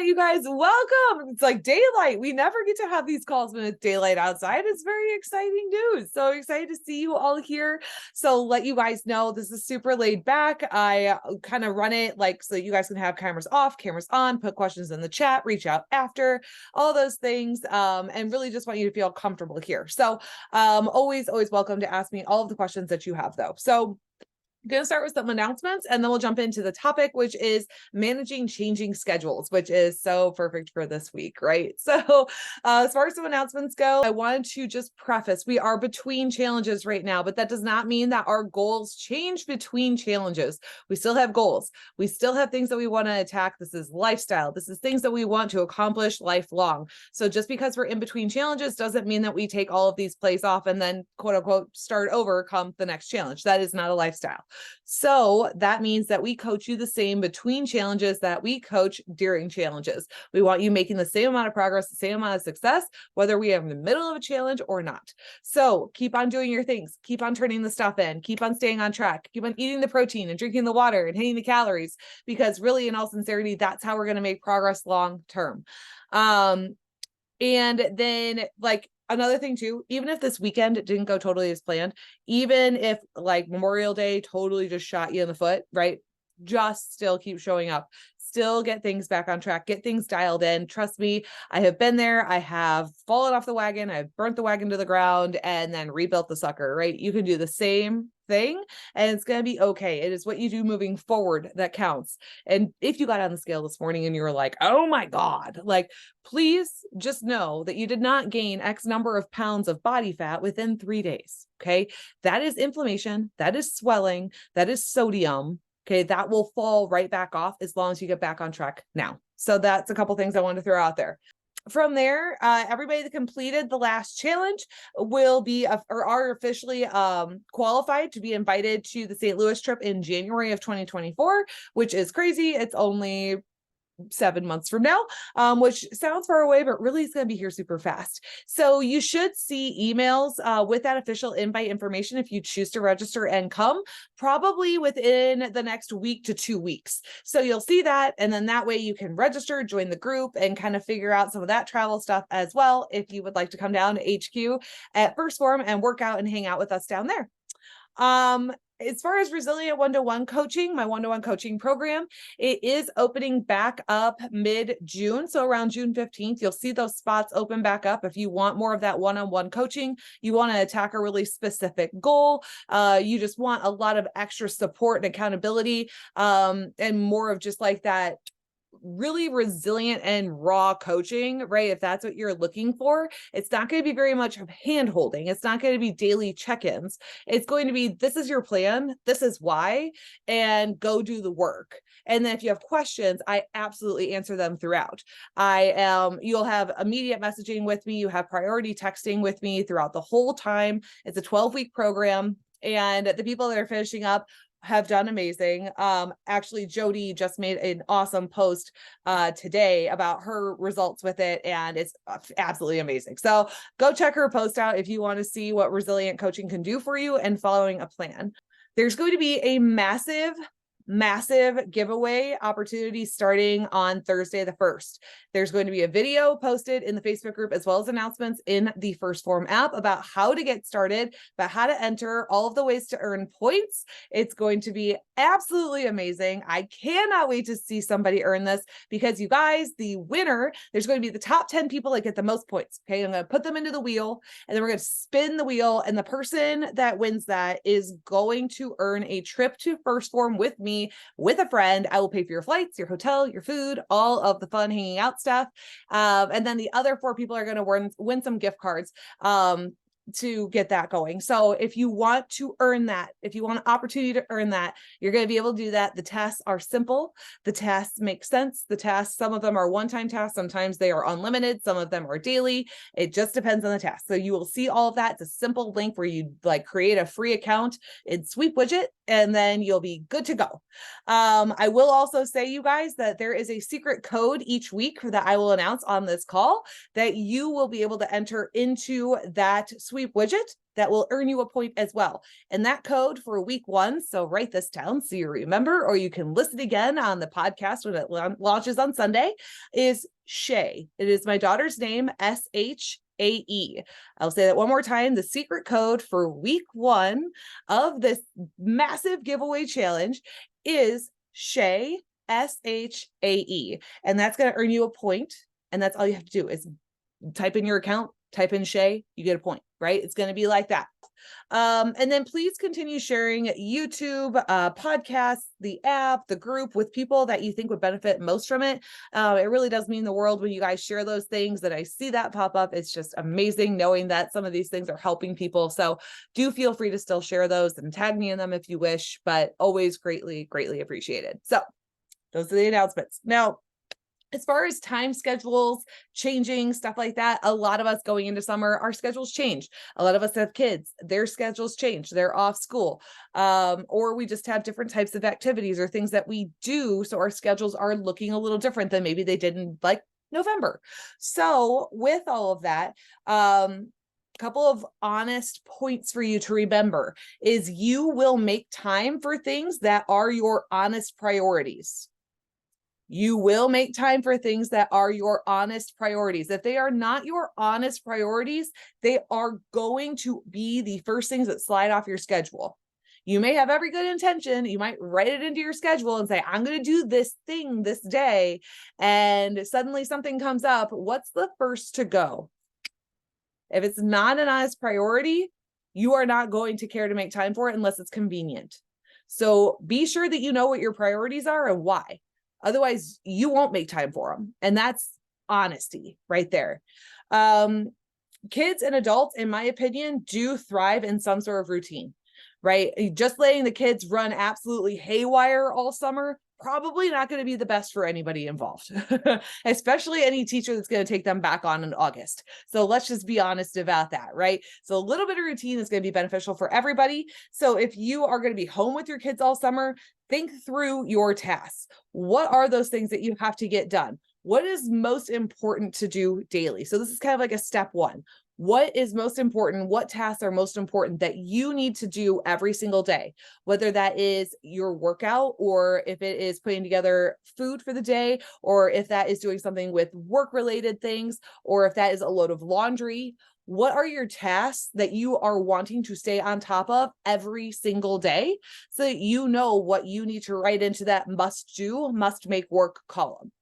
right, you guys, welcome. It's like daylight. We never get to have these calls when it's daylight outside. It's very exciting news. So excited to see you all here. So let you guys know this is super laid back. I kind of run it like so that you guys can have cameras off, cameras on, put questions in the chat, reach out after, all those things. And really just want you to feel comfortable here. So always welcome to ask me all of the questions that you have though. So I'm going to start with some announcements and then we'll jump into the topic, which is managing changing schedules, which is so perfect for this week, right? So as far as some announcements go, I wanted to just preface, we are between challenges right now, but that does not mean that our goals change between challenges. We still have goals. We still have things that we want to attack. This is lifestyle. This is things that we want to accomplish lifelong. So just because we're in between challenges doesn't mean that we take all of these plays off and then quote unquote start over come the next challenge. That is not a lifestyle. So that means that we coach you the same between challenges that we coach during challenges. We want you making the same amount of progress, the same amount of success, whether we are in the middle of a challenge or not. So keep on doing your things, keep on turning the stuff in, keep on staying on track, keep on eating the protein and drinking the water and hitting the calories, because really in all sincerity, that's how we're going to make progress long term. And then like, another thing too, even if this weekend didn't go totally as planned, even if like Memorial Day totally just shot you in the foot, right? Just still keep showing up, still get things back on track, get things dialed in. Trust me, I have been there. I have fallen off the wagon. I've burnt the wagon to the ground and then rebuilt the sucker, right? You can do the same thing and it's going to be okay. It is what you do moving forward that counts. And if you got on the scale this morning and you were like, oh my God, like, please just know that you did not gain X number of pounds of body fat within 3 days. Okay. That is inflammation. That is swelling. That is sodium. Okay. That will fall right back off as long as you get back on track now. So that's a couple things I wanted to throw out there. From there, everybody that completed the last challenge will be or are officially qualified to be invited to the St. Louis trip in January of 2024, which is crazy. It's only 7 months from now, which sounds far away, but really it's going to be here super fast. So you should see emails with that official invite information if you choose to register and come, probably within the next week to 2 weeks. So you'll see that, and then that way you can register, join the group, and kind of figure out some of that travel stuff as well if you would like to come down to HQ at First Form and work out and hang out with us down there. As far as resilient one-to-one coaching, my one-to-one coaching program, it is opening back up mid-June. So around June 15th, you'll see those spots open back up. If you want more of that one-on-one coaching, you want to attack a really specific goal, you just want a lot of extra support and accountability, and more of just like that really resilient and raw coaching, right? If that's what you're looking for, it's not going to be very much of hand holding. It's not going to be daily check-ins. It's going to be, this is your plan. This is why, and go do the work. And then if you have questions, I absolutely answer them throughout. You'll have immediate messaging with me. You have priority texting with me throughout the whole time. It's a 12-week program. And the people that are finishing up have done amazing. Actually, Jody just made an awesome post today about her results with it, and it's absolutely amazing. So go check her post out if you want to see what resilient coaching can do for you and following a plan. There's going to be a massive giveaway opportunity starting on Thursday the 1st. There's going to be a video posted in the Facebook group as well as announcements in the First Form app about how to get started, about how to enter, all of the ways to earn points. It's going to be absolutely amazing. I cannot wait to see somebody earn this, because you guys, the winner, there's going to be the top 10 people that get the most points. Okay, I'm going to put them into the wheel and then we're going to spin the wheel, and the person that wins that is going to earn a trip to First Form with me, with a friend. I will pay for your flights, your hotel, your food, all of the fun hanging out stuff. And then the other 4 people are going to win some gift cards to get that going. So if you want to earn that, if you want an opportunity to earn that, you're going to be able to do that. The tests are simple. The tests make sense. The tests, some of them are one-time tests. Sometimes they are unlimited. Some of them are daily. It just depends on the test. So you will see all of that. It's a simple link where you like create a free account in Sweep Widget, and then you'll be good to go. I will also say, you guys, that there is a secret code each week that I will announce on this call that you will be able to enter into that sweep widget that will earn you a point as well. And that code for week 1, so write this down so you remember, or you can listen again on the podcast when it launches on Sunday, is Shay. It is my daughter's name, SHAE. I'll say that one more time. The secret code for week 1 of this massive giveaway challenge is Shay, SHAE. And that's going to earn you a point. And that's all you have to do is type in your account, type in Shay, you get a point, right? It's going to be like that. And then please continue sharing YouTube, podcasts, the app, the group with people that you think would benefit most from it. It really does mean the world when you guys share those things, that I see that pop up. It's just amazing knowing that some of these things are helping people. So do feel free to still share those and tag me in them if you wish, but always greatly, greatly appreciated. So those are the announcements. Now, as far as time schedules changing, stuff like that, a lot of us going into summer, our schedules change. A lot of us have kids, their schedules change, they're off school, or we just have different types of activities or things that we do. So our schedules are looking a little different than maybe they did in like November. So with all of that, couple of honest points for you to remember is you will make time for things that are your honest priorities. You will make time for things that are your honest priorities. If they are not your honest priorities, they are going to be the first things that slide off your schedule. You may have every good intention. You might write it into your schedule and say, I'm going to do this thing this day. And suddenly something comes up. What's the first to go? If it's not an honest priority, you are not going to care to make time for it unless it's convenient. So be sure that you know what your priorities are and why. Otherwise, you won't make time for them. And that's honesty right there. Kids and adults, in my opinion, do thrive in some sort of routine, right? Just letting the kids run absolutely haywire all summer, probably not going to be the best for anybody involved, especially any teacher that's going to take them back on in August. So let's just be honest about that, right? So a little bit of routine is going to be beneficial for everybody. So if you are going to be home with your kids all summer, think through your tasks. What are those things that you have to get done? What is most important to do daily? So this is kind of like a step 1. What is most important? What tasks are most important that you need to do every single day? Whether that is your workout, or if it is putting together food for the day, or if that is doing something with work-related things, or if that is a load of laundry. What are your tasks that you are wanting to stay on top of every single day so that you know what you need to write into that must do, must make work column?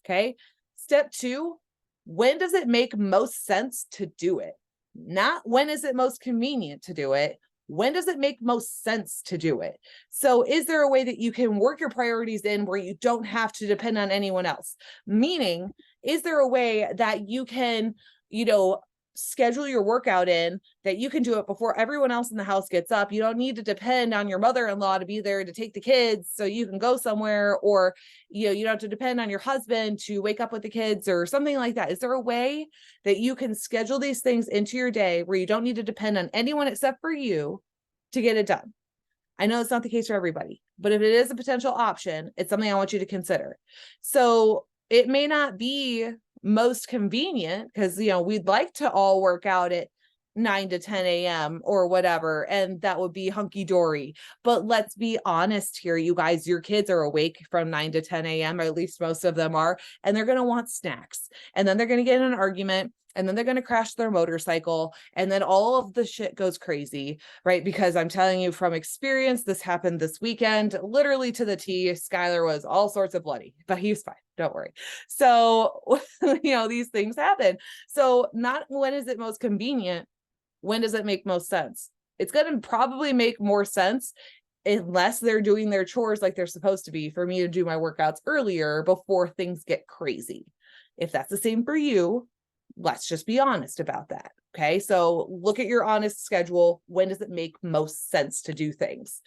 Okay. Step 2, when does it make most sense to do it? Not when is it most convenient to do it? When does it make most sense to do it? So is there a way that you can work your priorities in where you don't have to depend on anyone else? Meaning, is there a way that you can, schedule your workout in that you can do it before everyone else in the house gets up? You don't need to depend on your mother-in-law to be there to take the kids so you can go somewhere, or you don't have to depend on your husband to wake up with the kids or something like that. Is there a way that you can schedule these things into your day where you don't need to depend on anyone except for you to get it done? I know it's not the case for everybody, but if it is a potential option, it's something I want you to consider. So it may not be most convenient because, we'd like to all work out at 9 to 10 a.m. or whatever, and that would be hunky-dory. But let's be honest here, you guys, your kids are awake from 9 to 10 a.m., or at least most of them are, and they're going to want snacks. And then they're going to get in an argument, and then they're going to crash their motorcycle, and then all of the shit goes crazy, right? Because I'm telling you from experience, this happened this weekend, literally to the T. Skylar was all sorts of bloody, but he was fine. Don't worry. So, these things happen. So not when is it most convenient, when does it make most sense? It's going to probably make more sense unless they're doing their chores like they're supposed to be, for me to do my workouts earlier before things get crazy. If that's the same for you, let's just be honest about that. Okay. So look at your honest schedule. When does it make most sense to do things?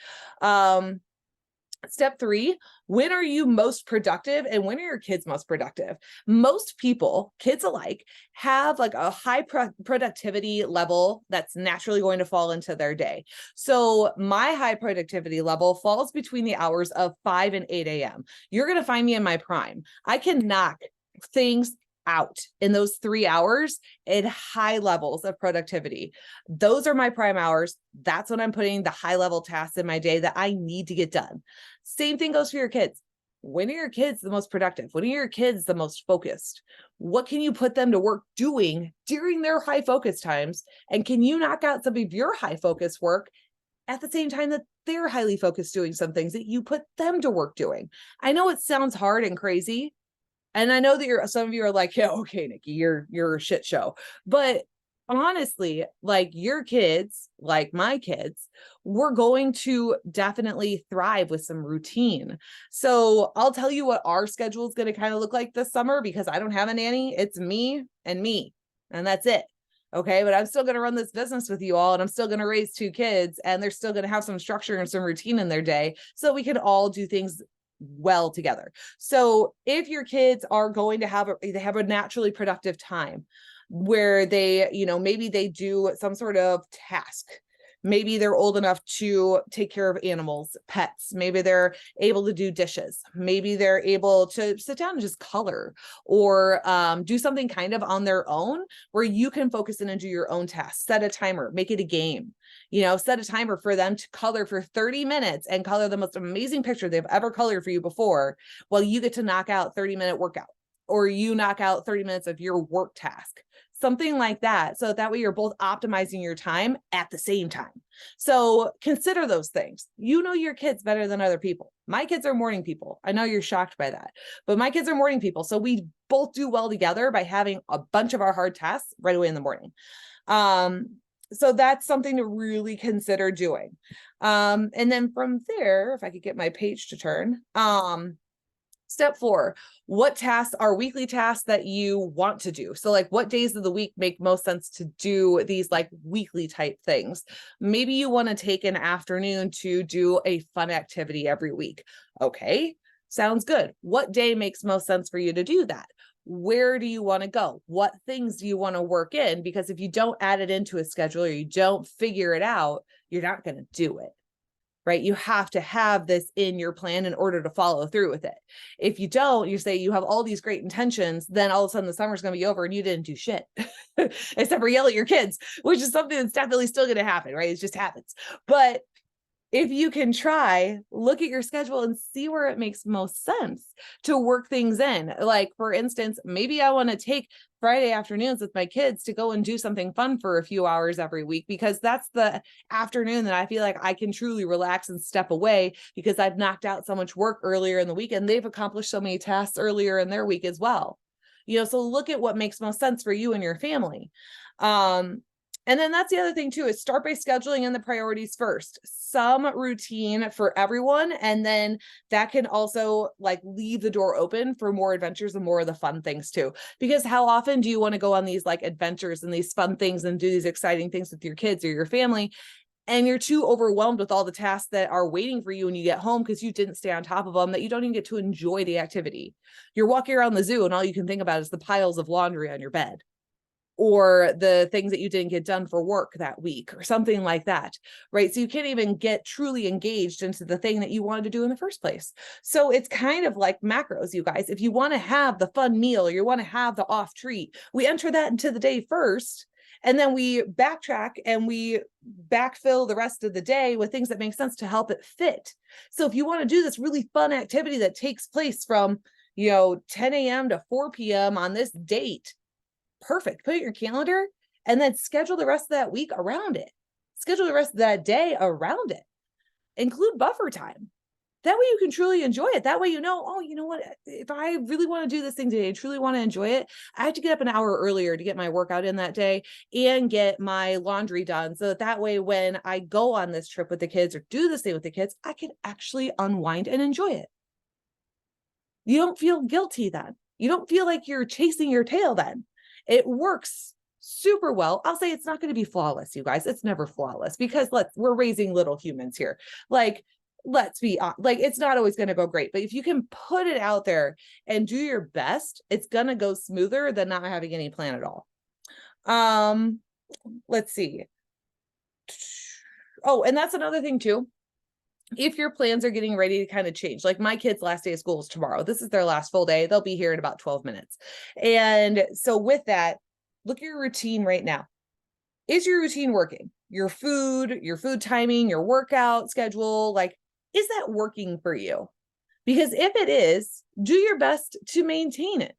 Step 3, when are you most productive and when are your kids most productive? Most people, kids alike, have like a high productivity level that's naturally going to fall into their day. So my high productivity level falls between the hours of 5 and 8 a.m. You're going to find me in my prime. I can knock things out in those 3 hours at high levels of productivity. Those are my prime hours. That's when I'm putting the high level tasks in my day that I need to get done. Same thing goes for your kids. When are your kids the most productive? When are your kids the most focused? What can you put them to work doing during their high focus times? And can you knock out some of your high focus work at the same time that they're highly focused doing some things that you put them to work doing? I know it sounds hard and crazy. And I know that some of you are like, yeah, okay, Nikki, you're a shit show. But honestly, like your kids, like my kids, we're going to definitely thrive with some routine. So I'll tell you what our schedule is going to kind of look like this summer, because I don't have a nanny. It's me, and that's it. Okay. But I'm still going to run this business with you all, and I'm still going to raise 2 kids, and they're still going to have some structure and some routine in their day, so we can all do things well together. So if your kids are going to they have a naturally productive time where they, maybe they do some sort of task. Maybe they're old enough to take care of animals, pets. Maybe they're able to do dishes. Maybe they're able to sit down and just color, or do something kind of on their own where you can focus in and do your own tasks. Set a timer, make it a game. Set a timer for them to color for 30 minutes and color the most amazing picture they've ever colored for you before, while you get to knock out 30-minute workout, or you knock out 30 minutes of your work task. Something like that. So that way you're both optimizing your time at the same time. So consider those things. You know your kids better than other people. My kids are morning people. I know you're shocked by that, but my kids are morning people. So we both do well together by having a bunch of our hard tasks right away in the morning. So that's something to really consider doing. And then from there, if I could get my page to turn, step 4, what tasks are weekly tasks that you want to do? So like, what days of the week make most sense to do these like weekly type things? Maybe you want to take an afternoon to do a fun activity every week. Okay, sounds good. What day makes most sense for you to do that? Where do you want to go? What things do you want to work in? Because if you don't add it into a schedule, or you don't figure it out, you're not going to do it. Right? You have to have this in your plan in order to follow through with it. If you don't, you say you have all these great intentions, then all of a sudden the summer's going to be over and you didn't do shit except for yell at your kids, which is something that's definitely still going to happen, right? It just happens. But if you can look at your schedule and see where it makes most sense to work things in. Like, for instance, maybe I want to take Friday afternoons with my kids to go and do something fun for a few hours every week, because that's the afternoon that I feel like I can truly relax and step away, because I've knocked out so much work earlier in the week and they've accomplished so many tasks earlier in their week as well. So look at what makes most sense for you and your family. And then that's the other thing too, is start by scheduling in the priorities first. Some routine for everyone. And then that can also like leave the door open for more adventures and more of the fun things too. Because how often do you want to go on these like adventures and these fun things and do these exciting things with your kids or your family, and you're too overwhelmed with all the tasks that are waiting for you when you get home because you didn't stay on top of them, that you don't even get to enjoy the activity? You're walking around the zoo and all you can think about is the piles of laundry on your bed, or the things that you didn't get done for work that week, or something like that, right? So you can't even get truly engaged into the thing that you wanted to do in the first place. So it's kind of like macros, you guys. If you want to have the fun meal, or you want to have the off treat, we enter that into the day first, and then we backtrack and we backfill the rest of the day with things that make sense to help it fit. So if you want to do this really fun activity that takes place from 10 a.m. to 4 p.m. on this date, perfect. Put it in your calendar and then schedule the rest of that week around it. Schedule the rest of that day around it. Include buffer time. That way you can truly enjoy it. That way oh, you know what? If I really want to do this thing today, I truly want to enjoy it, I have to get up an hour earlier to get my workout in that day and get my laundry done. So that way when I go on this trip with the kids or do this thing with the kids, I can actually unwind and enjoy it. You don't feel guilty then. You don't feel like you're chasing your tail then. It works super well. I'll say it's not going to be flawless, you guys. It's never flawless, because we're raising little humans here. Like, let's be honest, like, it's not always going to go great, but if you can put it out there and do your best, it's going to go smoother than not having any plan at all. Let's see. Oh, and that's another thing too. if your plans are getting ready to kind of change, like my kids' last day of school is tomorrow. This is their last full day. They'll be here in about 12 minutes. And so with that, look at your routine right now. Is your routine working? Your food timing, your workout schedule, like, is that working for you? Because if it is, do your best to maintain it.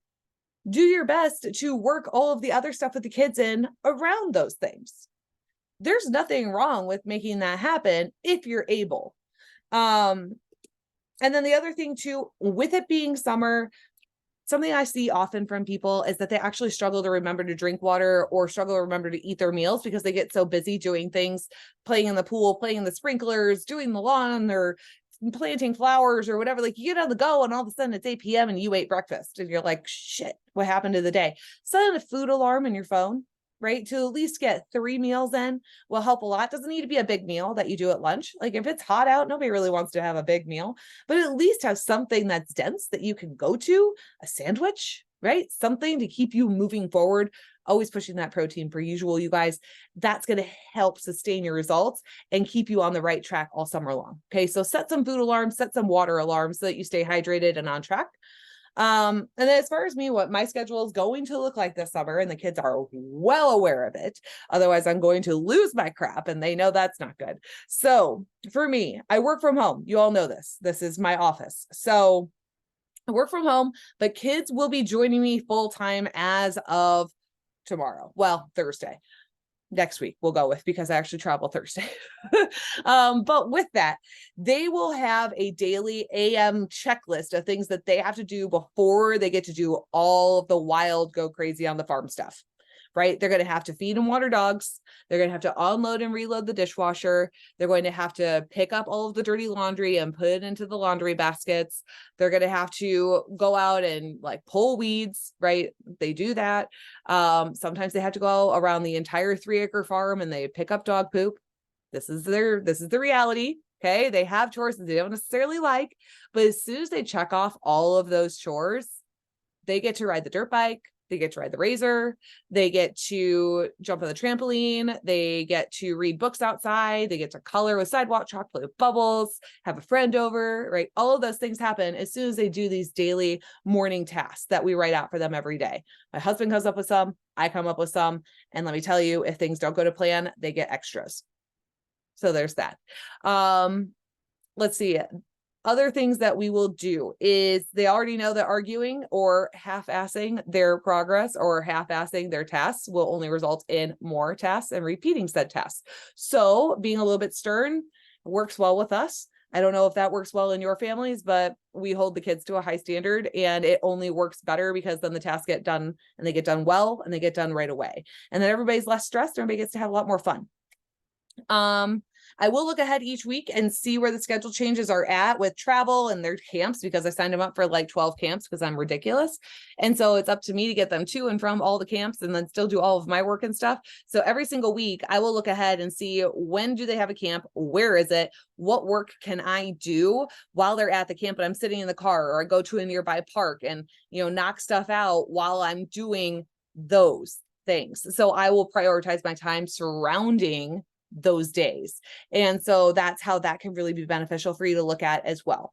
Do your best to work all of the other stuff with the kids in around those things. There's nothing wrong with making that happen if you're able. And then the other thing too, with it being summer, something I see often from people is that they actually struggle to remember to drink water or struggle to remember to eat their meals because they get so busy doing things, playing in the pool, playing in the sprinklers, doing the lawn, or planting flowers or whatever. Like, you get on the go and all of a sudden it's 8 p.m. and you ate breakfast and you're like, shit, what happened to the day? Set a food alarm in your phone, right? To at least get 3 meals in will help a lot. Doesn't need to be a big meal that you do at lunch. Like, if it's hot out, nobody really wants to have a big meal, but at least have something that's dense that you can go to, a sandwich, right? Something to keep you moving forward, always pushing that protein per usual, you guys. That's going to help sustain your results and keep you on the right track all summer long. Okay. So set some food alarms, set some water alarms so that you stay hydrated and on track. And then as far as me, what my schedule is going to look like this summer, and the kids are well aware of it. Otherwise, I'm going to lose my crap, and they know that's not good. So for me, I work from home. You all know this. This is my office. So I work from home, but kids will be joining me full time as of tomorrow. Well, Thursday. Next week we'll go with, because I actually travel Thursday. But with that, they will have a daily AM checklist of things that they have to do before they get to do all of the wild, go crazy on the farm stuff, right? They're going to have to feed and water dogs. They're going to have to unload and reload the dishwasher. They're going to have to pick up all of the dirty laundry and put it into the laundry baskets. They're going to have to go out and like pull weeds, right? They do that. Sometimes they have to go around the entire 3-acre farm and they pick up dog poop. This is the reality. Okay. They have chores that they don't necessarily like, but as soon as they check off all of those chores, they get to ride the dirt bike. They get to ride the razor. They get to jump on the trampoline. They get to read books outside. They get to color with sidewalk chalk, play with bubbles, have a friend over, right? All of those things happen as soon as they do these daily morning tasks that we write out for them every day. My husband comes up with some, I come up with some, and let me tell you, if things don't go to plan, they get extras. So there's that. Let's see. Other things that we will do is, they already know that arguing or half-assing their progress or half-assing their tasks will only result in more tasks and repeating said tasks. So being a little bit stern works well with us. I don't know if that works well in your families, but we hold the kids to a high standard, and it only works better because then the tasks get done and they get done well and they get done right away. And then everybody's less stressed. Everybody gets to have a lot more fun. I will look ahead each week and see where the schedule changes are at with travel and their camps, because I signed them up for like 12 camps because I'm ridiculous. And so it's up to me to get them to and from all the camps and then still do all of my work and stuff. So every single week I will look ahead and see, when do they have a camp? Where is it? What work can I do while they're at the camp and I'm sitting in the car, or I go to a nearby park and, knock stuff out while I'm doing those things. So I will prioritize my time surrounding those days. And so that's how that can really be beneficial for you to look at as well.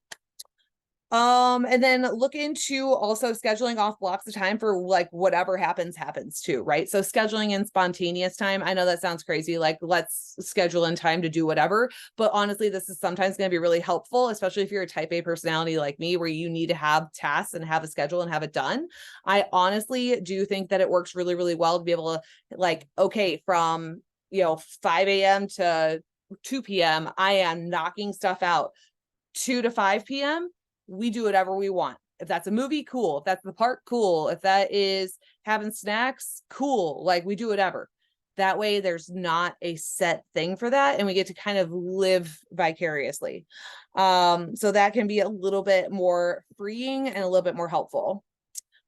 And then look into also scheduling off blocks of time for like whatever happens too, right? So scheduling in spontaneous time. I know that sounds crazy. Like, let's schedule in time to do whatever, but honestly, this is sometimes going to be really helpful, especially if you're a type A personality like me, where you need to have tasks and have a schedule and have it done. I honestly do think that it works really, really well to be able to, like, okay, from 5 a.m. to 2 p.m. I am knocking stuff out. 2 to 5 p.m. we do whatever we want. If that's a movie, cool. If that's the park, cool. If that is having snacks, cool. Like, we do whatever. That way there's not a set thing for that, and we get to kind of live vicariously. So that can be a little bit more freeing and a little bit more helpful.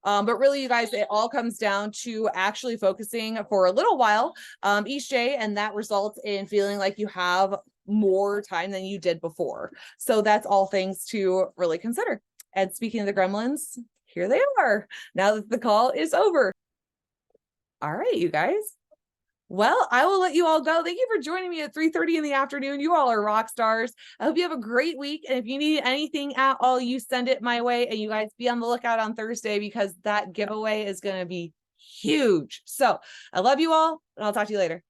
But really, you guys, it all comes down to actually focusing for a little while each day, and that results in feeling like you have more time than you did before. So that's all things to really consider. And speaking of the gremlins, here they are, now that the call is over. All right, you guys. Well, I will let you all go. Thank you for joining me at 3:30 in the afternoon. You all are rock stars. I hope you have a great week. And if you need anything at all, you send it my way. And you guys be on the lookout on Thursday because that giveaway is going to be huge. So I love you all, and I'll talk to you later.